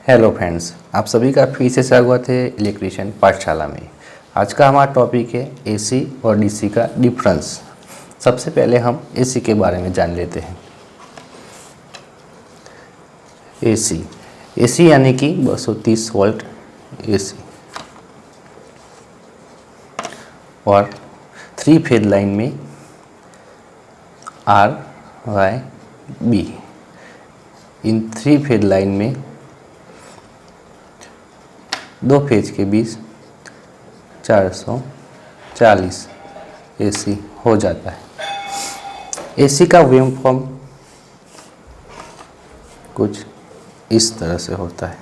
Hello friends, आप सभी का फिर से स्वागत है इलेक्ट्रीशियन पाठशाला में। आज का हमारा टॉपिक है एसी और डीसी का डिफरेंस। सबसे पहले हम एसी के बारे में जान लेते हैं। एसी यानी कि 230 वोल्ट एसी और 3 फेज लाइन में आर वाई बी। इन 3 फेज लाइन में 2 फेज के बीच 440 एसी हो जाता है। एसी का वेव फॉर्म कुछ इस तरह से होता है,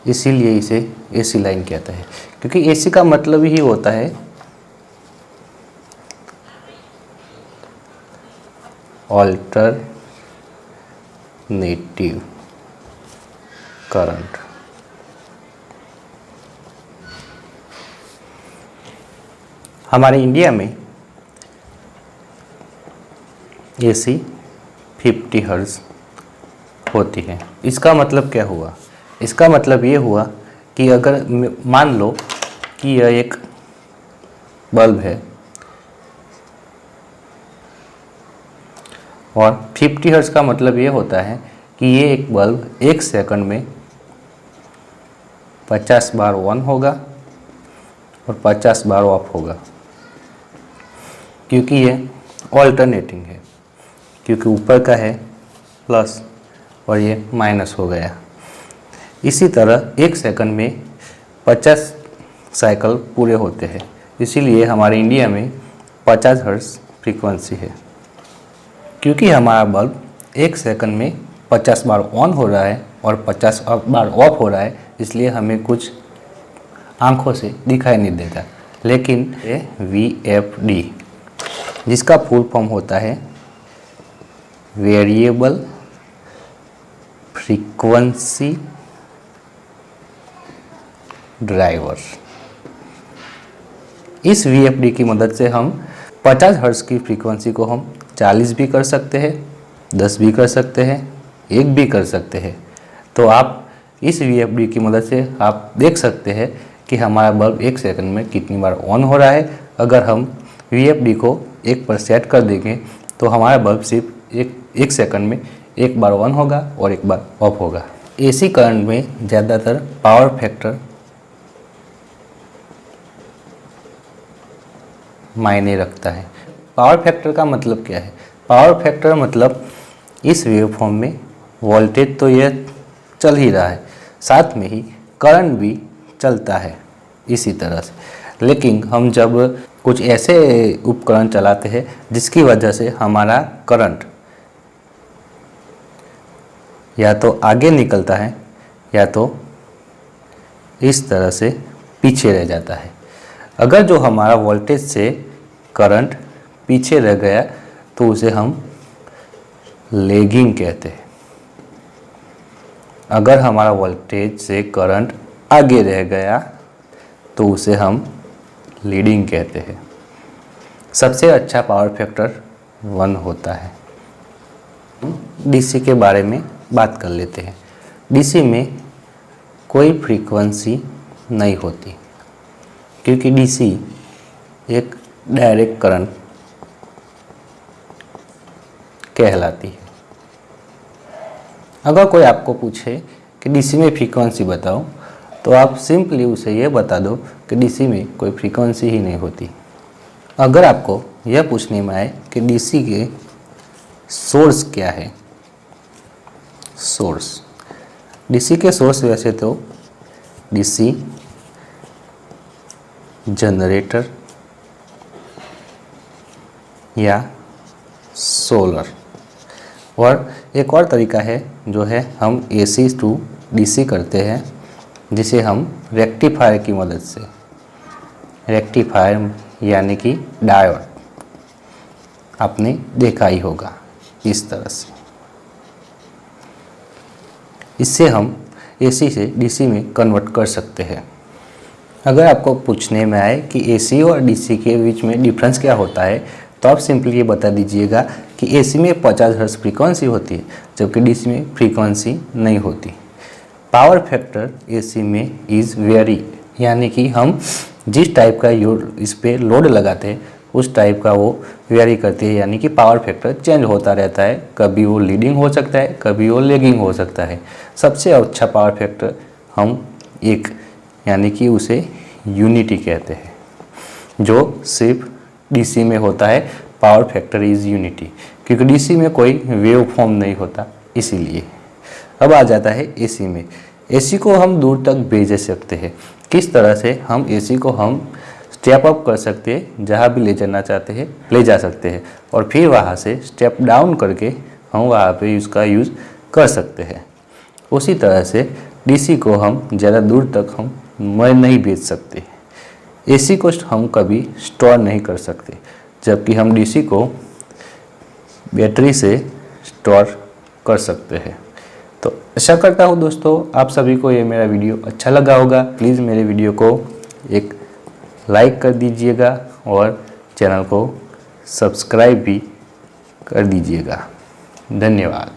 इसीलिए इसे एसी लाइन कहते हैं, क्योंकि एसी का मतलब ही होता है ऑल्टरनेटिव करंट। हमारे इंडिया में एसी 50 हर्ट्ज होती है। इसका मतलब क्या हुआ? इसका मतलब ये हुआ कि अगर मान लो कि यह एक बल्ब है और 50 हर्ट्ज का मतलब ये होता है कि ये एक बल्ब 1 सेकंड में 50 बार ऑन होगा और 50 बार ऑफ होगा, क्योंकि ये ऑल्टरनेटिंग है, क्योंकि ऊपर का है प्लस और ये माइनस हो गया। इसी तरह 1 सेकंड में 50 साइकिल पूरे होते हैं, इसीलिए हमारे इंडिया में 50 हर्ट्ज फ्रीक्वेंसी है। क्योंकि हमारा बल्ब 1 सेकंड में 50 बार ऑन हो रहा है और 50 बार ऑफ हो रहा है, इसलिए हमें कुछ आंखों से दिखाई नहीं देता। लेकिन ये VFD, जिसका फुल फॉर्म होता है वेरिएबल फ्रीक्वेंसी ड्राइवर, इस VFD की मदद से हम 50 हर्ट्ज की फ्रीक्वेंसी को हम 40 भी कर सकते हैं, 10 भी कर सकते हैं, 1 भी कर सकते हैं। तो आप इस VFD की मदद से आप देख सकते हैं कि हमारा बल्ब 1 सेकंड में कितनी बार ऑन हो रहा है। अगर हम VFD को 1 पर सेट कर देंगे तो हमारा बल्ब सिर्फ एक सेकंड में 1 बार ऑन होगा और 1 बार ऑफ होगा। एसी करंट में ज़्यादातर पावर फैक्टर मायने रखता है। पावर फैक्टर का मतलब क्या है? पावर फैक्टर मतलब इस वेवफॉर्म में वोल्टेज तो यह चल ही रहा है, साथ में ही करंट भी चलता है इसी तरह से। लेकिन हम जब कुछ ऐसे उपकरण चलाते हैं जिसकी वजह से हमारा करंट या तो आगे निकलता है या तो इस तरह से पीछे रह जाता है। अगर जो हमारा वोल्टेज से करंट पीछे रह गया तो उसे हम लैगिंग कहते हैं। अगर हमारा वोल्टेज से करंट आगे रह गया तो उसे हम लीडिंग कहते हैं। सबसे अच्छा पावर फैक्टर 1 होता है। डीसी के बारे में बात कर लेते हैं। डीसी में कोई फ्रीक्वेंसी नहीं होती, क्योंकि डीसी एक डायरेक्ट करंट कहलाती है। अगर कोई आपको पूछे कि डीसी में फ्रीक्वेंसी बताओ, तो आप सिंपली उसे यह बता दो कि डीसी में कोई फ्रीक्वेंसी ही नहीं होती। अगर आपको यह पूछने में आए कि डीसी के सोर्स क्या है, सोर्स, डीसी के सोर्स वैसे तो डीसी जनरेटर या सोलर, और एक और तरीका है जो है हम एसी टू डीसी करते हैं, जिसे हम रेक्टिफायर की मदद से, रेक्टिफायर यानी कि डायोड, आपने देखा ही होगा इस तरह से। इससे हम एसी से डीसी में कन्वर्ट कर सकते हैं। अगर आपको पूछने में आए कि एसी और डीसी के बीच में डिफरेंस क्या होता है, तो आप सिंपली ये बता दीजिएगा कि एसी में 50 हर्ट्ज फ्रीक्वेंसी होती है, जबकि डीसी में फ्रीक्वेंसी नहीं होती। पावर फैक्टर एसी में इज़ वेरी, यानी कि हम जिस टाइप का इस पे लोड लगाते हैं उस टाइप का वो वेरी करती है, यानी कि पावर फैक्टर चेंज होता रहता है। कभी वो लीडिंग हो सकता है, कभी वो लेगिंग हो सकता है। सबसे अच्छा पावर फैक्टर हम एक, यानी कि उसे यूनिटी कहते हैं, जो सिर्फ डीसी में होता है। पावर फैक्टर इज़ यूनिटी, क्योंकि डीसी में कोई वेव फॉर्म नहीं होता, इसीलिए। अब आ जाता है एसी में। एसी को हम दूर तक भेज सकते हैं। किस तरह से हम एसी को हम स्टेप अप कर सकते हैं, जहाँ भी ले जाना चाहते हैं ले जा सकते हैं, और फिर वहाँ से स्टेप डाउन करके हम वहाँ पे उसका यूज़ कर सकते हैं। उसी तरह से डीसी को हम ज़्यादा दूर तक हम नहीं भेज सकते। एसी को हम कभी स्टोर नहीं कर सकते, जबकि हम डीसी को बैटरी से स्टोर कर सकते हैं। तो आशा करता हूँ दोस्तों आप सभी को ये मेरा वीडियो अच्छा लगा होगा। प्लीज़ मेरे वीडियो को एक लाइक कर दीजिएगा और चैनल को सब्सक्राइब भी कर दीजिएगा। धन्यवाद।